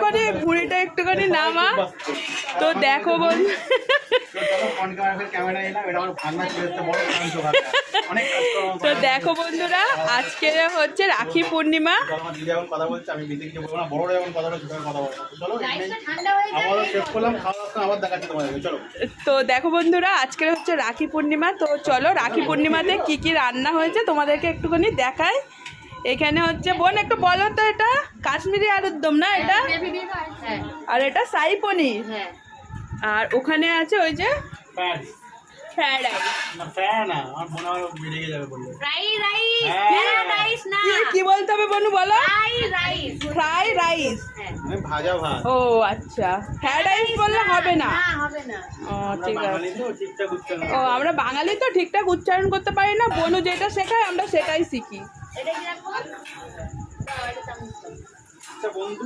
একটুখানি ভুঁড়িটা একটুখানি নামা। তো দেখো বন্ধু, তো দেখো বন্ধুরা, আজকে হচ্ছে রাখি পূর্ণিমা। তো দেখো বন্ধুরা, আজকে হচ্ছে রাখি পূর্ণিমা। তো চলো রাখি পূর্ণিমাতে কি কি রান্না হয়েছে তোমাদেরকে একটুখানি দেখাই। এখানে হচ্ছে বোন একটু বলো তো, এটা কাশ্মীরি আলুর দম না এটা, আর এটা শাহী পনির, আর ওখানে আছে ওই যে ফ্রাইড রাইস। কি বলতে হবে বনু বলো? ফ্রাই রাইস, ভাজা ভাত। ও আচ্ছা, ফ্রাইড রাইস বললে হবে না। ও ঠিক আছে। ও আমরা বাঙালি তো ঠিকঠাক উচ্চারণ করতে পারি না, বনু যেটা শেখায় আমরা সেটাই শিখি। বন্ধু